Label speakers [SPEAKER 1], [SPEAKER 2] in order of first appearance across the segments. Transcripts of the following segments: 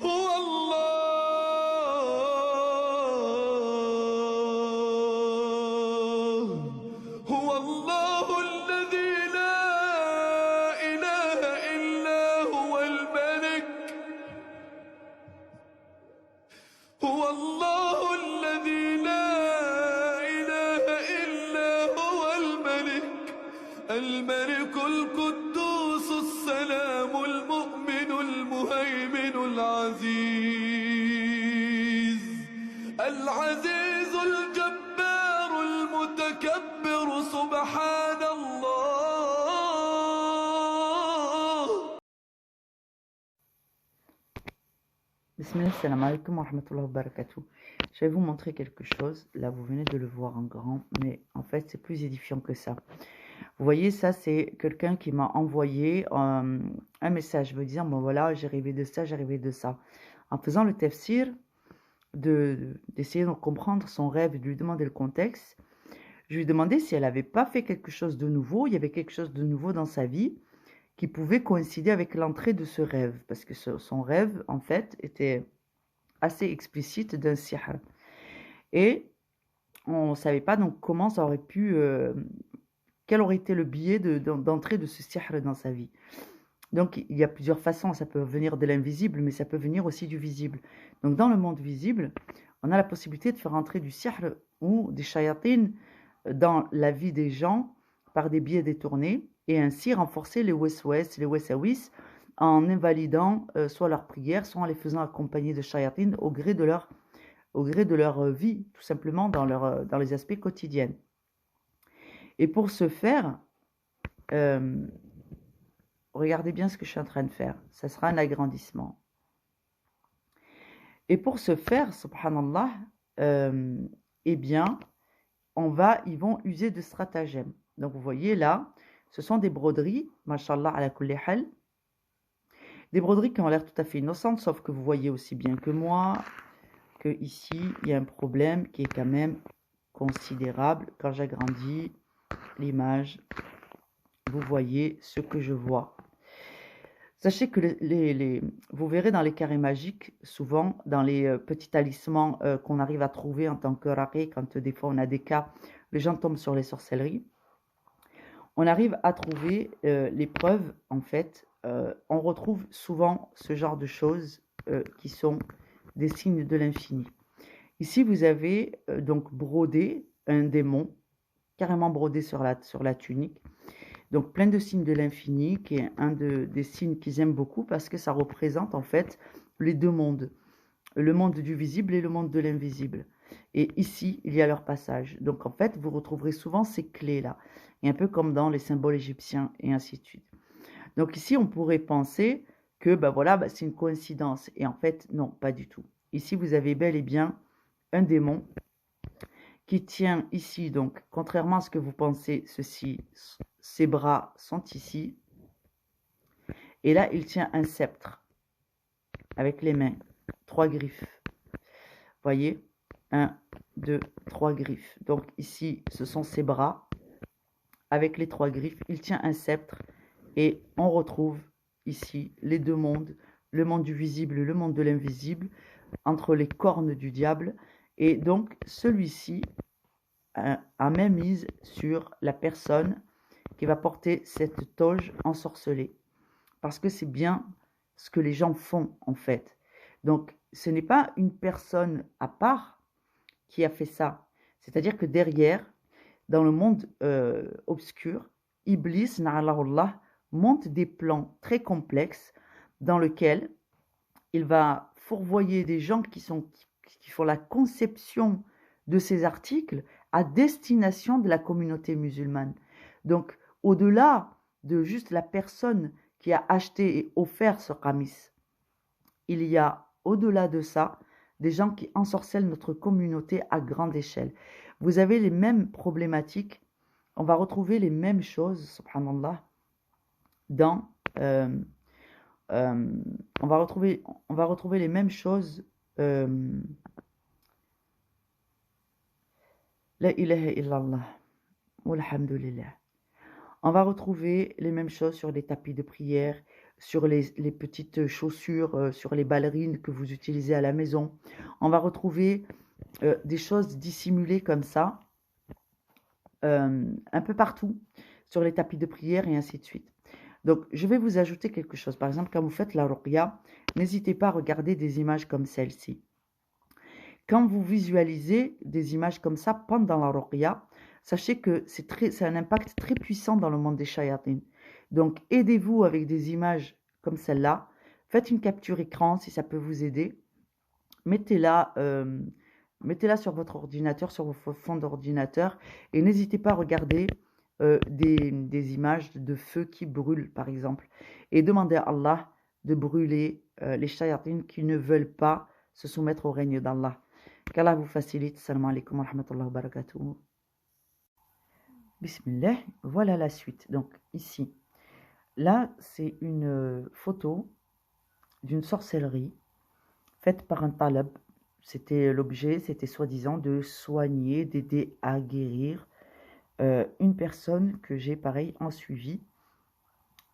[SPEAKER 1] هو الله هو الله الذي لا إله إلا هو الملك هو الله الذي لا إله إلا هو الملك القدوس السلام المؤمن المهيمن العزيز الجبار المتكبر سبحان الله.
[SPEAKER 2] Bismillah, salam alaikum wa rahmatullahi wa barakatuh. Je vais vous montrer quelque chose. Là, vous venez de le voir en grand, mais en fait, c'est plus édifiant que ça. Vous voyez, ça, c'est quelqu'un qui m'a envoyé un message me disant, bon voilà, j'ai rêvé de ça, j'ai rêvé de ça. En faisant le tafsir, d'essayer de comprendre son rêve et de lui demander le contexte, je lui demandais si elle n'avait pas fait quelque chose de nouveau, il y avait quelque chose de nouveau dans sa vie qui pouvait coïncider avec l'entrée de ce rêve, parce que son rêve, en fait, était assez explicite d'un sihr. Et on ne savait pas donc comment ça aurait pu, quel aurait été le biais d'entrée de ce sihr dans sa vie. Donc il y a plusieurs façons, ça peut venir de l'invisible, mais ça peut venir aussi du visible. Donc dans le monde visible, on a la possibilité de faire entrer du sihr ou des shayatines dans la vie des gens par des biais détournés, et ainsi renforcer les waswas, les wasawis, en invalidant soit leurs prières, soit en les faisant accompagner de shayatines au gré de leur vie, tout simplement dans les aspects quotidiens. Et pour ce faire, regardez bien ce que je suis en train de faire, ça sera un agrandissement. Et pour ce faire, subhanallah, eh bien, ils vont user de stratagèmes. Donc vous voyez là, ce sont des broderies, mashallah ala kulli hal, des broderies qui ont l'air tout à fait innocentes, sauf que vous voyez aussi bien que moi que ici il y a un problème qui est quand même considérable. Quand j'agrandis l'image, vous voyez ce que je vois. Sachez que vous verrez dans les carrés magiques, souvent dans les petits talismans qu'on arrive à trouver en tant que raqi, quand des fois on a des cas, les gens tombent sur les sorcelleries, on arrive à trouver les preuves, en fait, on retrouve souvent ce genre de choses qui sont des signes de l'infini. Ici, vous avez donc brodé un démon, carrément brodé sur la tunique, donc plein de signes de l'infini, qui est un des signes qu'ils aiment beaucoup parce que ça représente en fait les deux mondes, le monde du visible et le monde de l'invisible. Et ici, il y a leur passage. Donc en fait, vous retrouverez souvent ces clés-là, et un peu comme dans les symboles égyptiens et ainsi de suite. Donc ici, on pourrait penser que voilà, c'est une coïncidence. Et en fait, non, pas du tout. Ici, vous avez bel et bien un démon qui tient ici, donc contrairement à ce que vous pensez, ses bras sont ici. Et là, il tient un sceptre avec les mains, 3 griffes. Voyez, 1, 2, 3 griffes. Donc ici, ce sont ses bras avec les 3 griffes. Il tient un sceptre et on retrouve ici les deux mondes, le monde du visible et le monde de l'invisible, entre les cornes du diable. Et donc, celui-ci a main mise sur la personne qui va porter cette toge ensorcelée. Parce que c'est bien ce que les gens font, en fait. Donc, ce n'est pas une personne à part qui a fait ça. C'est-à-dire que derrière, dans le monde obscur, Iblis, na'alahullah, monte des plans très complexes dans lesquels il va fourvoyer des gens qui font la conception de ces articles à destination de la communauté musulmane. Donc, au-delà de juste la personne qui a acheté et offert ce qamis, il y a, au-delà de ça, des gens qui ensorcellent notre communauté à grande échelle. Vous avez les mêmes problématiques, on va retrouver les mêmes choses, subhanallah, dans... on va retrouver les mêmes choses. La ilaha illallah. Walhamdulillah. On va retrouver les mêmes choses sur les tapis de prière, sur les petites chaussures, sur les ballerines que vous utilisez à la maison. On va retrouver des choses dissimulées comme ça, un peu partout, sur les tapis de prière et ainsi de suite. Donc, je vais vous ajouter quelque chose. Par exemple, quand vous faites la ruqya, n'hésitez pas à regarder des images comme celle-ci. Quand vous visualisez des images comme ça pendant la ruqya, sachez que c'est un impact très puissant dans le monde des shayatines. Donc, aidez-vous avec des images comme celle-là. Faites une capture écran si ça peut vous aider. Mettez-la sur votre ordinateur, sur votre fond d'ordinateur. Et n'hésitez pas à regarder des images de feu qui brûlent, par exemple. Et demandez à Allah de brûler les shayatines qui ne veulent pas se soumettre au règne d'Allah. Qu'Allah vous facilite. Salam alaikum wa rahmatullahi wa barakatuh. Bismillah. Voilà la suite. Donc, ici. Là, c'est une photo d'une sorcellerie faite par un talab. C'était l'objet, c'était soi-disant de soigner, d'aider à guérir une personne que j'ai pareil en suivi.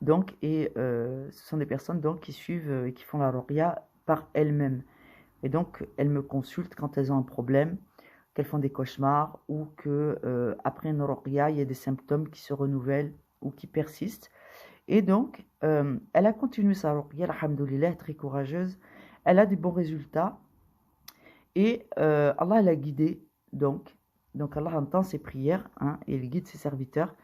[SPEAKER 2] Donc, et ce sont des personnes donc qui suivent et qui font la ruqya par elles-mêmes. Et donc, elles me consultent quand elles ont un problème, qu'elles font des cauchemars ou que après une ruqya, il y a des symptômes qui se renouvellent ou qui persistent. Et donc, elle a continué sa ruqya, alhamdoulilah, très courageuse. Elle a des bons résultats. Et Allah l'a guidée, donc Allah entend ses prières, hein, et il guide ses serviteurs.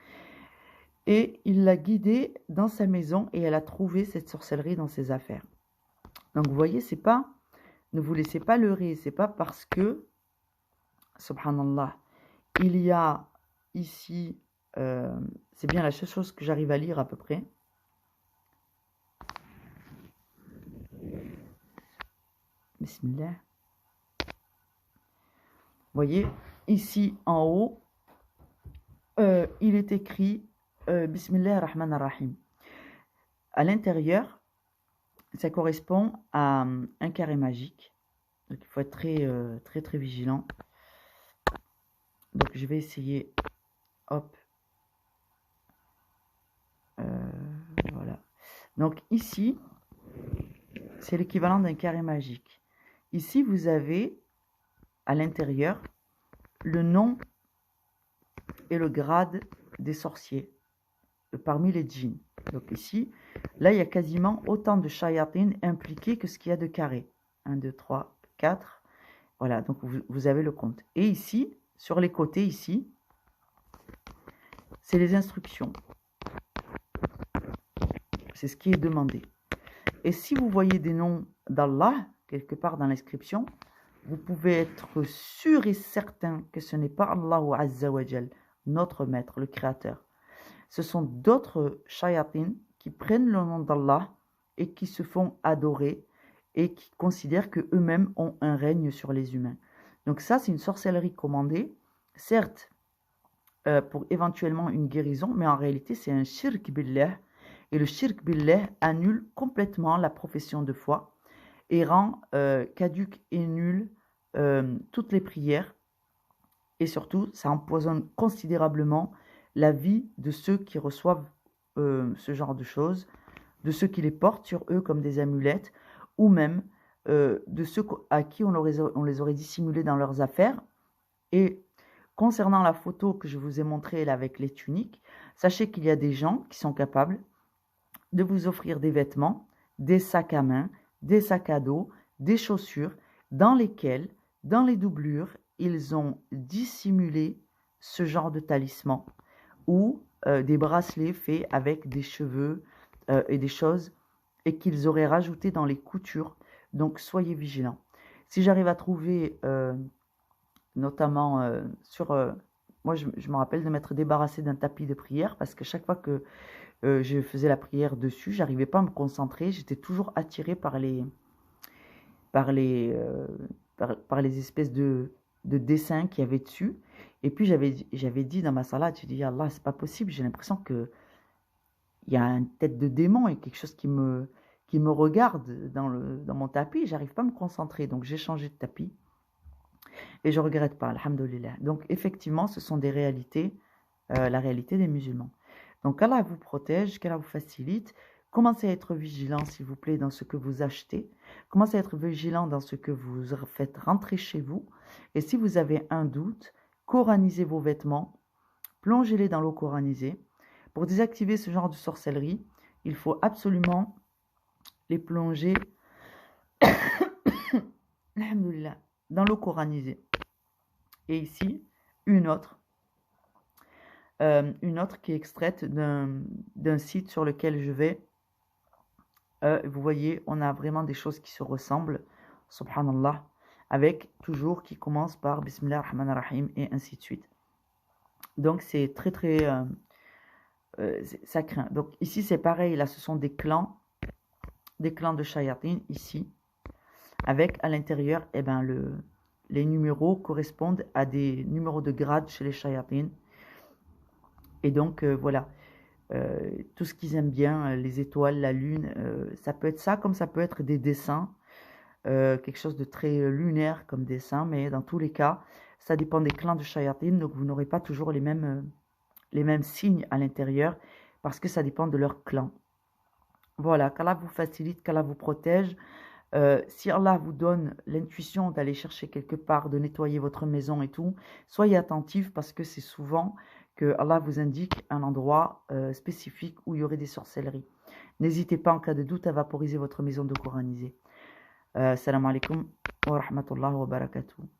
[SPEAKER 2] Et il l'a guidée dans sa maison et elle a trouvé cette sorcellerie dans ses affaires. Donc vous voyez, c'est pas, ne vous laissez pas leurrer, c'est pas parce que, subhanallah, il y a ici, c'est bien la seule chose que j'arrive à lire à peu près. Bismillah. Vous voyez, ici en haut, il est écrit Bismillah ar-Rahman ar-Rahim. À l'intérieur, ça correspond à un carré magique. Donc il faut être très vigilant. Donc je vais essayer. Hop. Voilà. Donc ici, c'est l'équivalent d'un carré magique. Ici, vous avez à l'intérieur le nom et le grade des sorciers parmi les djinns. Donc ici, là, il y a quasiment autant de shayatines impliqués que ce qu'il y a de carrés. 1, 2, 3, 4. Voilà, donc vous avez le compte. Et ici, sur les côtés, ici, c'est les instructions. C'est ce qui est demandé. Et si vous voyez des noms d'Allah, quelque part dans l'inscription, vous pouvez être sûr et certain que ce n'est pas Allah Azza wa Jal, notre maître, le créateur. Ce sont d'autres shayatines qui prennent le nom d'Allah et qui se font adorer et qui considèrent qu'eux-mêmes ont un règne sur les humains. Donc ça, c'est une sorcellerie commandée, certes, pour éventuellement une guérison, mais en réalité, c'est un shirk billah. Et le shirk billah annule complètement la profession de foi et rend caduque et nul toutes les prières. Et surtout, ça empoisonne considérablement la vie de ceux qui reçoivent ce genre de choses, de ceux qui les portent sur eux comme des amulettes, ou même de ceux à qui on les aurait dissimulés dans leurs affaires. Et concernant la photo que je vous ai montrée là, avec les tuniques, sachez qu'il y a des gens qui sont capables de vous offrir des vêtements, des sacs à main, des sacs à dos, des chaussures, dans lesquels, dans les doublures, ils ont dissimulé ce genre de talisman ou des bracelets faits avec des cheveux et des choses et qu'ils auraient rajouté dans les coutures. Donc soyez vigilants. Si j'arrive à trouver notamment sur... moi je me rappelle de m'être débarrassé d'un tapis de prière parce que chaque fois que je faisais la prière dessus, j'arrivais pas à me concentrer, j'étais toujours attirée par les espèces de dessins qu'il y avait dessus. Et puis j'avais dit dans ma salade, j'ai dit Allah, c'est pas possible, j'ai l'impression que il y a une tête de démon et quelque chose qui me regarde dans mon tapis, j'arrive pas à me concentrer, donc j'ai changé de tapis et je regrette pas, alhamdoulilah. Donc effectivement, ce sont des réalités, la réalité des musulmans. Donc qu'Allah vous protège, qu'Allah vous facilite. Commencez à être vigilant, s'il vous plaît, dans ce que vous achetez. Commencez à être vigilant dans ce que vous faites rentrer chez vous. Et si vous avez un doute, coranisez vos vêtements, plongez-les dans l'eau coranisée. Pour désactiver ce genre de sorcellerie, il faut absolument les plonger alhamdoulilah, dans l'eau coranisée. Et ici, une autre qui est extraite d'un site sur lequel je vais. Vous voyez, on a vraiment des choses qui se ressemblent, subhanallah, avec toujours qui commence par Bismillah ar-Rahman ar-Rahim et ainsi de suite. Donc c'est très très, ça craint. Donc ici c'est pareil, là ce sont des clans de shayatin ici, avec à l'intérieur, eh ben, les numéros correspondent à des numéros de grade chez les shayatin. Et donc voilà. Tout ce qu'ils aiment bien, les étoiles, la lune, ça peut être ça, comme ça peut être des dessins, quelque chose de très lunaire comme dessin, mais dans tous les cas, ça dépend des clans de shayatin, donc vous n'aurez pas toujours les mêmes signes à l'intérieur, parce que ça dépend de leur clan. Voilà, qu'Allah vous facilite, qu'Allah vous protège. Si Allah vous donne l'intuition d'aller chercher quelque part, de nettoyer votre maison et tout, soyez attentifs, parce que c'est souvent que Allah vous indique un endroit spécifique où il y aurait des sorcelleries. N'hésitez pas en cas de doute à vaporiser votre maison de coraniser. Salam alaikum wa rahmatullahi wa barakatuh.